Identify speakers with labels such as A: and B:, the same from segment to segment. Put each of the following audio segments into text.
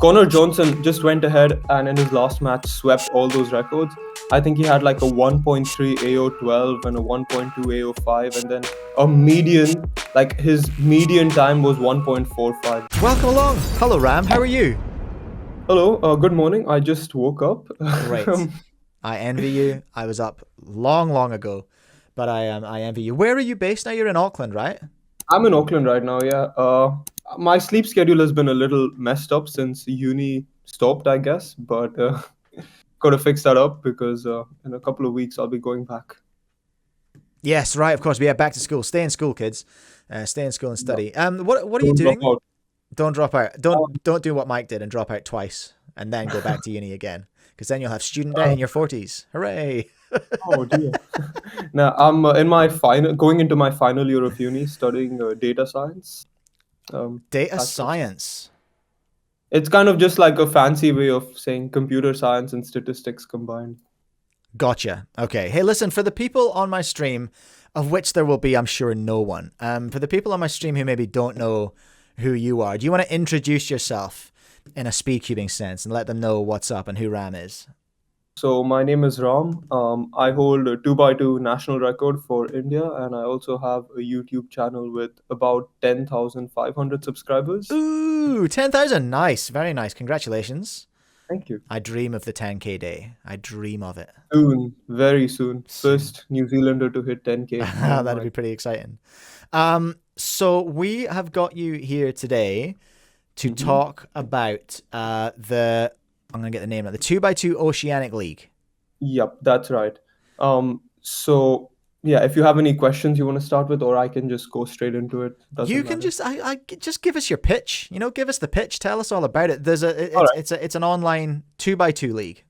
A: Connor Johnson just went ahead and in his last match swept all those records. I think he had like a 1.3 AO12 and a 1.2 AO5, and then a median, like his median time was 1.45.
B: Welcome along. Hello, Ram. How are you?
A: Hello, good morning. I just woke up.
B: Great. I envy you. I was up long ago, but I envy you. Where are you based now? You're in Auckland, right?
A: I'm in Auckland right now, yeah. My sleep schedule has been a little messed up since uni stopped, I guess, but got to fix that up because in a couple of weeks I'll be going back.
B: Yes, right. Of course, we are back to school. Stay in school, kids. Stay in school and study. What are you doing? Don't drop out. Don't do what Mike did and drop out twice and then go back to uni again, because then you'll have student debt in your 40s. Hooray!
A: Oh dear. Now I'm going into my final year of uni, studying data science.
B: Data science.
A: It's kind of just like a fancy way of saying computer science and statistics combined.
B: Gotcha. Okay. Hey, listen, for the people on my stream, of which there will be, I'm sure, no one. For the people on my stream who maybe don't know who you are, do you want to introduce yourself in a speedcubing sense and let them know what's up and who Ram is?
A: So my name is Ram. I hold a 2x2 national record for India, and I also have a YouTube channel with about 10,500 subscribers.
B: Ooh, 10,000. Nice. Very nice. Congratulations.
A: Thank you.
B: I dream of the 10K day. I dream of it.
A: Soon, very soon. First New Zealander to hit 10K.
B: That'd be pretty exciting. So we have got you here today to talk about I'm going to get the name right, the 2x2 Oceanic League.
A: Yep, that's right. So yeah, if you have any questions you want to start with, or I can just go straight into it.
B: You can just just give us your pitch. Give us the pitch. Tell us all about it. It's an online 2x2 league.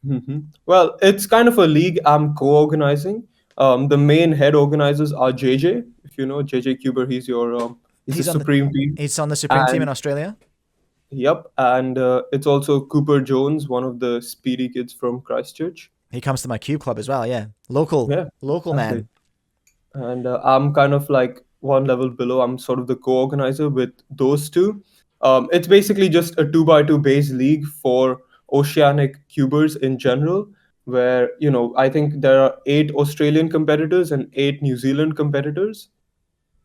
A: Mm-hmm. Well, it's kind of a league I'm co-organizing. The main head organizers are JJ. If you know JJ Cuber, he's the Supreme team.
B: He's on the Supreme team in Australia.
A: Yep, and it's also Cooper Jones, one of the speedy kids from Christchurch.
B: He comes to my Cube Club as well, yeah. Local man.
A: And I'm kind of like one level below. I'm sort of the co-organizer with those two. It's basically just a 2x2 base league for Oceanic Cubers in general, where, I think there are 8 Australian competitors and 8 New Zealand competitors.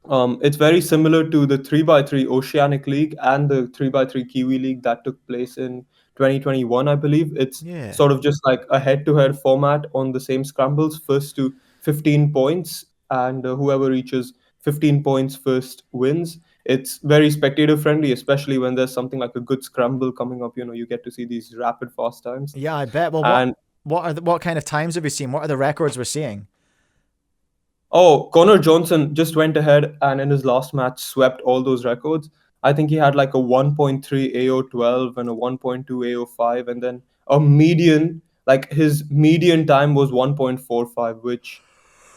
A: It's very similar to the 3x3 Oceanic League and the 3x3 Kiwi League that took place in 2021, I believe. It's sort of just like a head-to-head format on the same scrambles, first to 15 points, and whoever reaches 15 points first wins. It's very spectator-friendly, especially when there's something like a good scramble coming up. You get to see these rapid, fast times.
B: Yeah, I bet. Well, what kind of times have we seen? What are the records we're seeing?
A: Oh, Connor Johnson just went ahead and in his last match swept all those records. I think he had like a 1.3 AO12 and a 1.2 AO5, and then a median, like his median time was 1.45, which,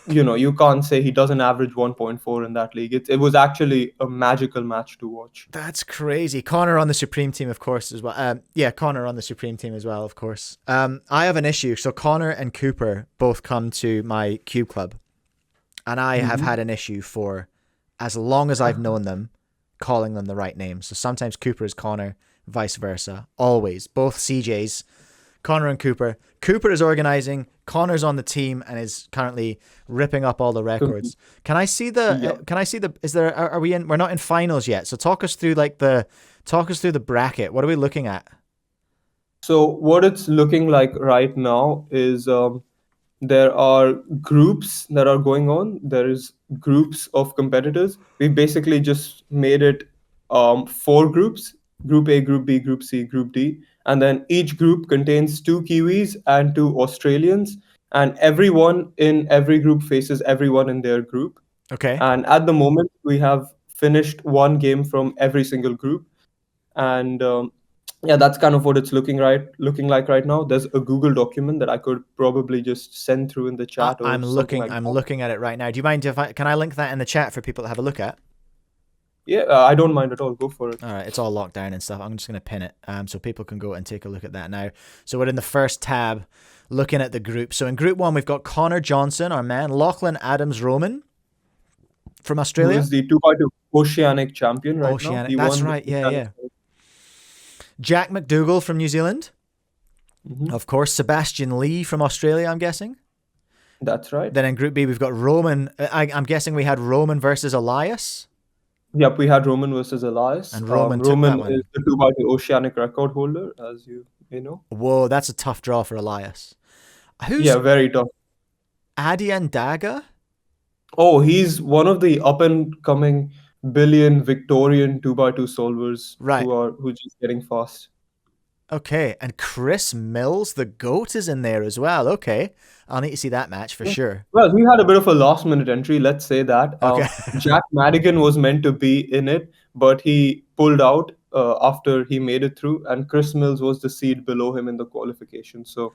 A: you can't say he doesn't average 1.4 in that league. It was actually a magical match to watch.
B: That's crazy. Connor on the Supreme team, of course, as well. Connor on the Supreme team as well, of course. I have an issue. So Connor and Cooper both come to my Cube Club. And I have had an issue for as long as I've known them, calling them the right name. So sometimes Cooper is Connor, vice versa. Always. Both CJs, Connor and Cooper. Cooper is organizing. Connor's on the team and is currently ripping up all the records. Can I see we're not in finals yet. So talk us through the bracket. What are we looking at?
A: So what it's looking like right now is, there are groups that are going on. There is groups of competitors. We basically just made it 4 groups: Group A, Group B, Group C, Group D. And then each group contains 2 Kiwis and 2 Australians. And everyone in every group faces everyone in their group.
B: Okay.
A: And at the moment, we have finished 1 game from every single group. And that's kind of what it's looking like right now. There's a Google document that I could probably just send through in the chat.
B: I'm looking at it right now. Do you mind can I link that in the chat for people to have a look at?
A: Yeah, I don't mind at all. Go for it.
B: All right, it's all locked down and stuff. I'm just going to pin it so people can go and take a look at that now. So we're in the first tab looking at the group. So in group 1, we've got Connor Johnson, our man, Lachlan Adams-Roman from Australia.
A: Who is the 2x2 Oceanic champion right now.
B: That's right. Yeah. Jack McDougall from New Zealand.
A: Hmm.
B: Of course, Sebastian Lee from Australia, I'm guessing.
A: That's right.
B: Then in Group B, we've got Roman. I'm guessing we had Roman versus Elias.
A: Yep, we had Roman versus Elias.
B: And Roman took
A: Roman
B: that
A: is
B: one.
A: the 2x2 Oceanic record holder, as you may know.
B: Whoa, that's a tough draw for Elias. Who's
A: Yeah, very tough.
B: Adian Daga?
A: Oh, he's one of the up and coming billion Victorian 2x2 solvers
B: Right.
A: who's just getting fast.
B: Okay. And Chris Mills, the GOAT, is in there as well. Okay. I'll need to see that match for
A: Yeah.
B: sure.
A: Well, he had a bit of a last minute entry, let's say that.
B: Okay.
A: Jack Madigan was meant to be in it, but he pulled out after he made it through, and Chris Mills was the seed below him in the qualification, so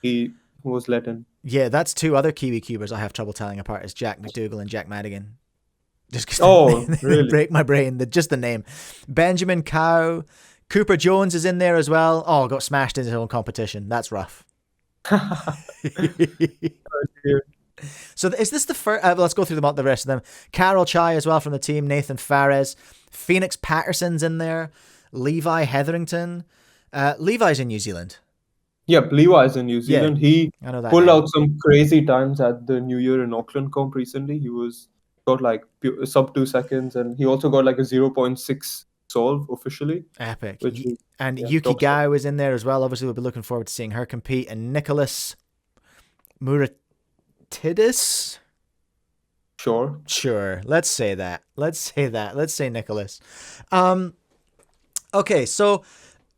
A: he was let in.
B: Yeah, that's two other Kiwi cubers I have trouble telling apart is Jack McDougall and Jack Madigan. Just because
A: Oh,
B: they
A: really?
B: break my brain. Just the name. Benjamin Cow. Cooper Jones is in there as well. Oh, got smashed in his own competition. That's rough. So is this the first? Let's go through the rest of them. Carol Chai as well from the team. Nathan Fares. Phoenix Patterson's in there. Levi Hetherington. Levi's in New Zealand.
A: Yep, Levi's in New
B: Yeah,
A: Zealand. He
B: I know that
A: pulled
B: name.
A: out some crazy times at the New Year in Auckland comp recently. He was got like sub 2 seconds, and he also got like a 0.6 solve officially,
B: Epic.
A: which is
B: And
A: yeah,
B: Yuki
A: top stuff.
B: Gao is in there as well. Obviously, we'll be looking forward to seeing her compete. And Nicholas Muratidis.
A: Sure.
B: Sure. Let's say that. Let's say Nicholas. Okay, so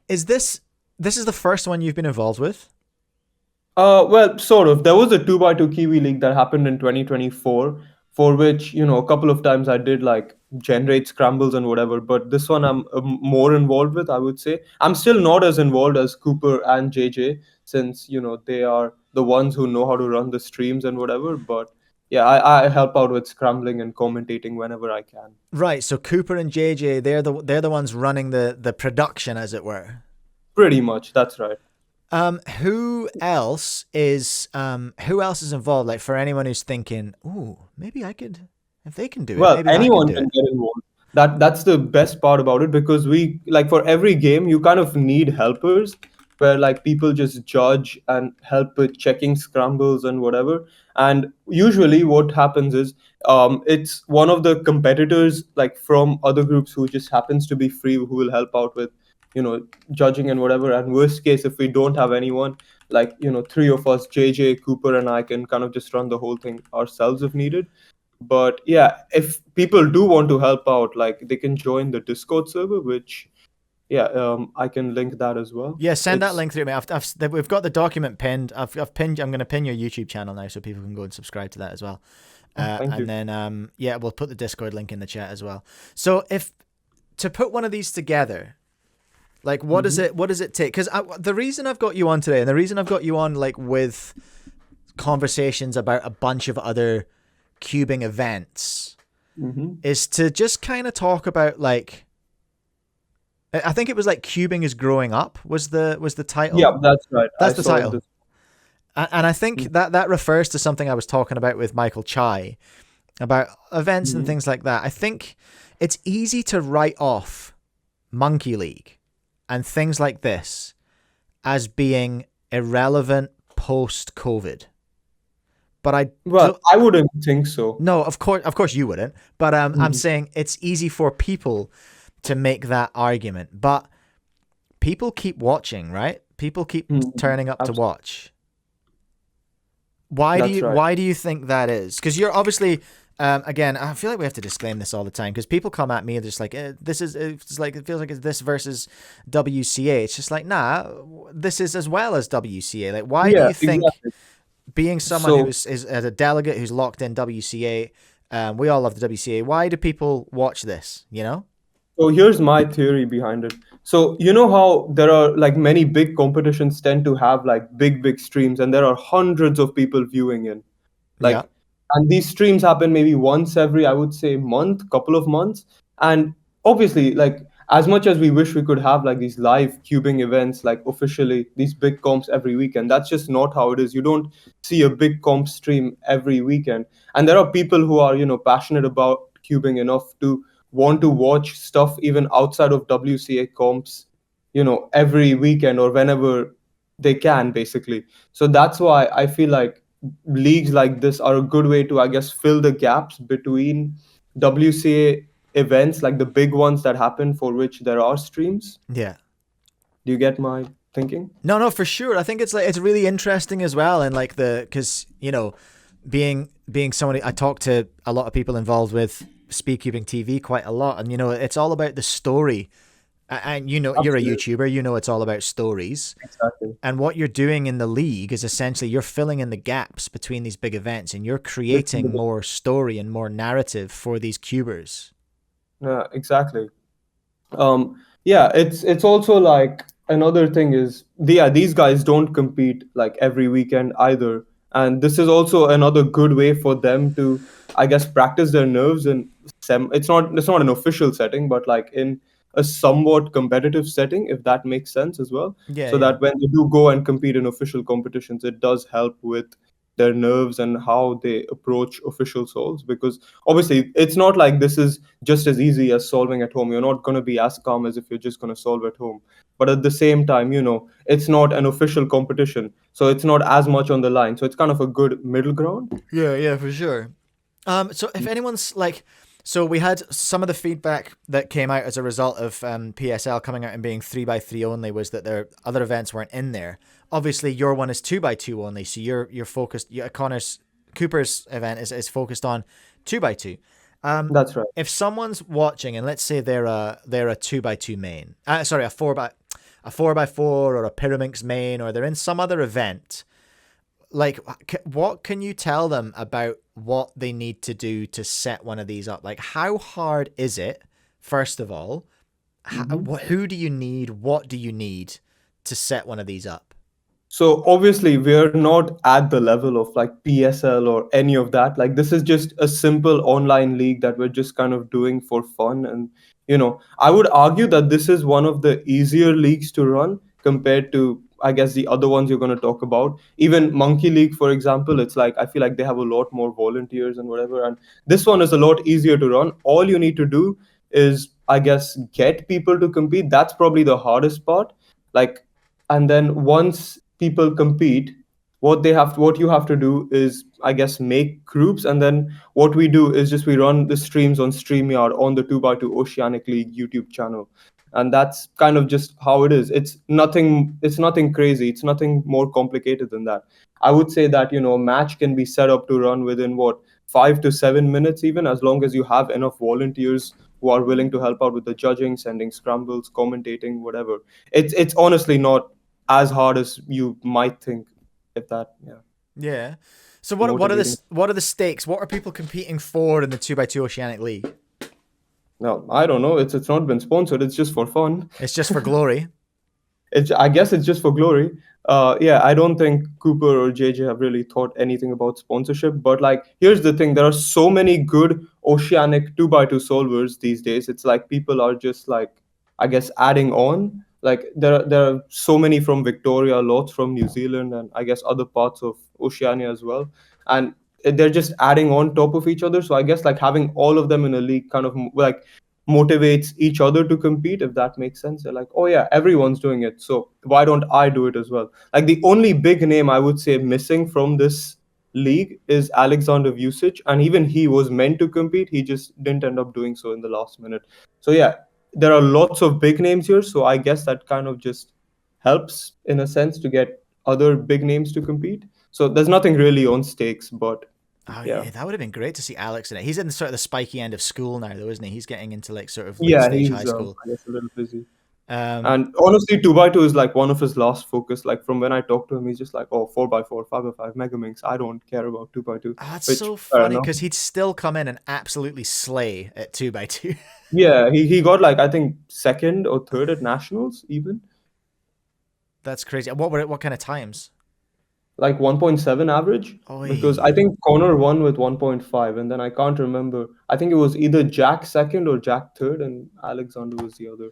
B: this is the first one you've been involved with?
A: Well, sort of. There was a 2x2 Kiwi League that happened in 2024, for which, a couple of times I did like generate scrambles and whatever, but this one I'm more involved with, I would say. I'm still not as involved as Cooper and JJ, since, they are the ones who know how to run the streams and whatever, but yeah, I help out with scrambling and commentating whenever I can.
B: Right, so Cooper and JJ, they're the ones running the production, as it were.
A: Pretty much, that's right.
B: Who else is involved? Like for anyone who's thinking, ooh, maybe I could, if they can do it,
A: Well,
B: maybe I can
A: anyone
B: do
A: can
B: it.
A: get involved. That's the best part about it, because we like for every game you kind of need helpers where like people just judge and help with checking scrambles and whatever. And usually what happens is it's one of the competitors like from other groups who just happens to be free who will help out with judging and whatever. And worst case, if we don't have anyone, like three of us, JJ, Cooper, and I, can kind of just run the whole thing ourselves if needed. But yeah, if people do want to help out, like they can join the Discord server, which yeah, I can link that as well.
B: Yeah, send that
A: It's
B: link through me. We've got the document pinned. I've pinned. I'm going to pin your YouTube channel now, so people can go and subscribe to that as well.
A: thank
B: And
A: you.
B: then yeah, we'll put the Discord link in the chat as well. So if to put one of these together, like what does
A: Hmm.
B: it take? Because the reason I've got you on today, and the reason I've got you on like with conversations about a bunch of other cubing events,
A: Hmm.
B: is to just kind of talk about like I think it was like cubing is growing up was the
A: Yeah,
B: title.
A: that's right. I
B: That's the
A: saw
B: title.
A: this.
B: And I think that refers to something I was talking about with Michael Chai about events and
A: Mhm.
B: things like that. I think it's easy to write off Monkey League and things like this as being irrelevant post COVID. But I
A: Well,
B: don't,
A: I wouldn't think so.
B: no, of course you wouldn't. But I'm
A: Mhm.
B: saying it's easy for people to make that argument. But people keep watching, right? People keep
A: Mhm.
B: turning up to
A: Absolutely.
B: watch. Why do
A: That's
B: you
A: right.
B: why do you think that is? Because you're obviously again, I feel like we have to disclaim this all the time because people come at me and they're just like, this is it's like it feels like it's this versus WCA. It's just like, nah, this is as well as WCA. Like, why do
A: Yeah,
B: you think
A: exactly.
B: being someone who
A: So
B: is as a delegate who's locked in WCA, we all love the WCA. Why do people watch this? You know?
A: So here's my theory behind it. So you know how there are like many big competitions tend to have like big streams, and there are hundreds of people viewing in.
B: Yeah.
A: Like, and these streams happen maybe once every, I would say, month, couple of months. And obviously, like as much as we wish we could have like these live cubing events, like officially these big comps every weekend, that's just not how it is. You don't see a big comp stream every weekend. And there are people who are passionate about cubing enough to want to watch stuff even outside of WCA comps, every weekend or whenever they can, basically. So that's why I feel like leagues like this are a good way to, I guess, fill the gaps between WCA events, like the big ones that happen for which there are streams.
B: Yeah.
A: Do you get my thinking?
B: No, no, for sure. I think it's like it's really interesting as well, and like because being somebody, I talk to a lot of people involved with speedcubing TV quite a lot, and it's all about the story. And you're a
A: Absolutely.
B: YouTuber, it's all about stories.
A: Exactly.
B: And what you're doing in the league is essentially you're filling in the gaps between these big events, and you're
A: This is
B: creating
A: the
B: more story and more narrative for these cubers.
A: Yeah, exactly. Yeah, it's also like another thing is yeah, these guys don't compete like every weekend either, and this is also another good way for them to, I guess, practice their nerves in it's not an official setting, but like in a somewhat competitive setting, if that makes sense as well,
B: Yeah,
A: so
B: yeah.
A: that when they do go and compete in official competitions, it does help with their nerves and how they approach official souls, because obviously it's not like this is just as easy as solving at home. You're not going to be as calm as if you're just going to solve at home. But at the same time, it's not an official competition. So it's not as much on the line. So it's kind of a good middle ground.
B: Yeah, yeah, for sure. So if anyone's like, so we had some of the feedback that came out as a result of PSL coming out and being 3x3 only was that their other events weren't in there. Obviously, your one is 2x2 only, so you're focused. Connor's Cooper's event is focused on 2x2.
A: That's right.
B: If someone's watching and let's say they're a 2x2 main, sorry, a 4x4 or a Pyraminx main, or they're in some other event, like what can you tell them about what they need to do to set one of these up? Like, how hard is it, first of all?
A: Mhm.
B: Who do you need, what do you need to set one of these up?
A: So obviously we're not at the level of like PSL or any of that. Like this is just a simple online league that we're just kind of doing for fun. And I would argue that this is one of the easier leagues to run compared to, I guess, the other ones you're going to talk about. Even Monkey League, for example, it's like I feel like they have a lot more volunteers and whatever. And this one is a lot easier to run. All you need to do is, I guess, get people to compete. That's probably the hardest part. Like, and then once people compete, what you have to do is, I guess, make groups. And then what we do is just we run the streams on StreamYard on the 2x2 Oceanic League YouTube channel. And that's kind of just how it is. It's nothing crazy, it's nothing more complicated than that. I would say that a match can be set up to run within what, 5 to 7 minutes, even as long as you have enough volunteers who are willing to help out with the judging, sending scrambles, commentating, whatever. It's honestly not as hard as you might think, if that, yeah,
B: Yeah. So
A: motivating.
B: what are the stakes? What are people competing for in the 2x2 Oceanic League?
A: No, I don't know. It's not been sponsored. It's just for fun.
B: It's just for glory.
A: I guess it's just for glory. Yeah, I don't think Cooper or JJ have really thought anything about sponsorship. But like, here's the thing: there are so many good Oceanic 2x2 solvers these days. It's like people are just like, I guess, adding on. Like there are so many from Victoria, lots from New Zealand, and I guess other parts of Oceania as well. And they're just adding on top of each other. So I guess like having all of them in a league kind of like motivates each other to compete, if that makes sense. They're like, oh yeah, everyone's doing it, so why don't I do it as well? Like the only big name I would say missing from this league is Alexander Vucic, and even he was meant to compete, he just didn't end up doing so in the last minute. So yeah, there are lots of big names here, so I guess that kind of just helps in a sense to get other big names to compete. So there's nothing really on stakes, but
B: Oh
A: yeah.
B: yeah, that would have been great to see Alex in it. He's in sort of the spiky end of school now, though, isn't he? He's getting into like sort of late
A: Yeah,
B: stage high
A: he's
B: school.
A: I guess a little busy.
B: Um,
A: And honestly, 2x2 is like one of his last focus. Like from when I talked to him, he's just like, oh, 4x4, 5x5, Megaminx. I don't care about 2x2,
B: that's
A: which
B: so
A: fair
B: funny
A: enough.
B: because he'd still come in and absolutely slay at 2x2.
A: Yeah, he got like, I think, second or third at nationals, even
B: That's crazy. What kind of times?
A: like 1.7 average. Because I
B: Oi.
A: think Connor won with 1.5, and then I can't remember. I think it was either Jack second or Jack third, and Alexander was the other.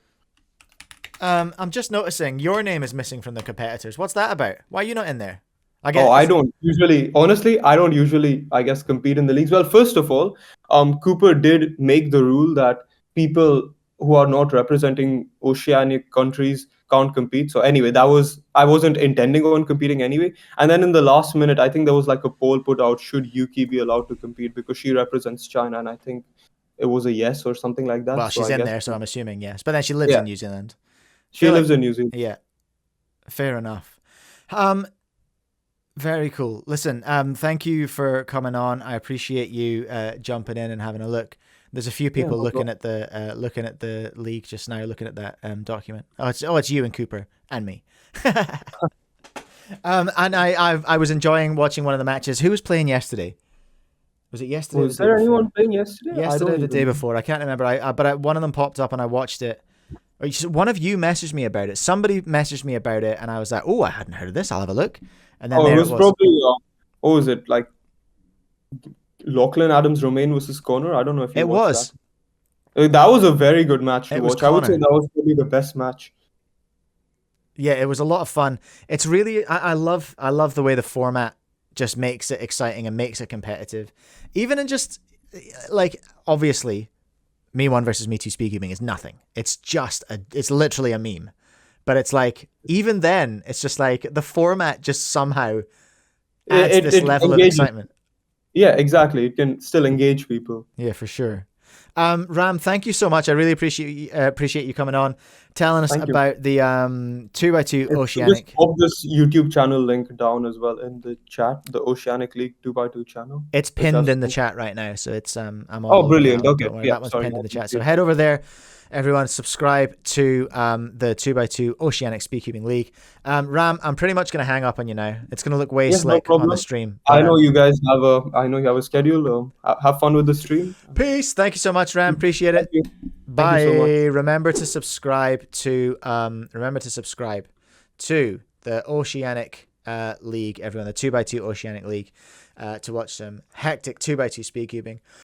B: I'm just noticing your name is missing from the competitors. What's that about? Why are you not in there? I
A: Oh,
B: get
A: I
B: is
A: don't usually, honestly, I don't usually, I guess, compete in the leagues. Well, first of all, Cooper did make the rule that people who are not representing oceanic countries can't compete. So anyway, that was, I wasn't intending on competing anyway. And then in the last minute, I think there was like a poll put out, should Yuki be allowed to compete because she represents China, and I think it was a yes or something like that.
B: Well,
A: So
B: she's
A: I
B: in
A: guess,
B: there, so I'm assuming yes. But then she lives
A: yeah,
B: in New Zealand.
A: she
B: Feel like
A: lives in New Zealand.
B: yeah, fair enough. Very cool. Listen, thank you for coming on. I appreciate you jumping in and having a look. There's a few
A: Yeah,
B: people
A: no
B: looking
A: problem.
B: at the league just now, looking at that document. It's you and Cooper and me. And I was enjoying watching one of the matches. Who was playing yesterday? Was it yesterday or the
A: Was
B: day
A: there anyone
B: before?
A: playing yesterday? I
B: Yesterday
A: don't
B: or the
A: even
B: day
A: know.
B: before? I can't remember. But one of them popped up and I watched it. One of you messaged me about it. Somebody messaged me about it, and I was like, "Oh, I hadn't heard of this. I'll have a look." And then
A: Oh, it
B: there it
A: was
B: was.
A: probably, what was it, like Lachlan Adams Romain versus Connor? I don't know if you
B: It
A: watched that.
B: was.
A: That was a very good match to
B: It was
A: watch. I would say
B: Connor.
A: that was probably the best match.
B: Yeah, it was a lot of fun. It's really I love the way the format just makes it exciting and makes it competitive. Even in just like obviously me one versus me two speedcubing is nothing. It's literally a meme. But it's like even then it's just like the format just somehow adds
A: It,
B: this
A: it
B: level of
A: engages.
B: excitement.
A: Yeah, exactly. It can still engage people.
B: Yeah, for sure. Ram, thank you so much. I really appreciate you coming on, telling us
A: Thank you.
B: about the 2x2
A: Just
B: Oceanic.
A: pop this YouTube channel link down as well in the chat, the Oceanic League 2x2 channel,
B: It's
A: which
B: pinned
A: I've.
B: in the chat right now, so it's I'm all
A: Oh,
B: over
A: brilliant.
B: that.
A: Okay.
B: Don't worry,
A: Yeah,
B: that one's
A: sorry.
B: pinned in
A: Not
B: the chat. So
A: yet.
B: head over there, everyone. Subscribe to the 2x2 Oceanic Speedcubing League. Ram, I'm pretty much gonna hang up on you now. It's gonna look way
A: Yeah, no
B: slick on the
A: problem.
B: stream,
A: I
B: but
A: know you guys I know you have a schedule. Have fun with the stream.
B: peace. Thank you so much, Ram. Appreciate
A: Thank
B: it.
A: you. Thank you so much.
B: Bye. Remember to subscribe to the Oceanic League, everyone, the 2x2 Oceanic League, to watch some hectic 2x2 speedcubing.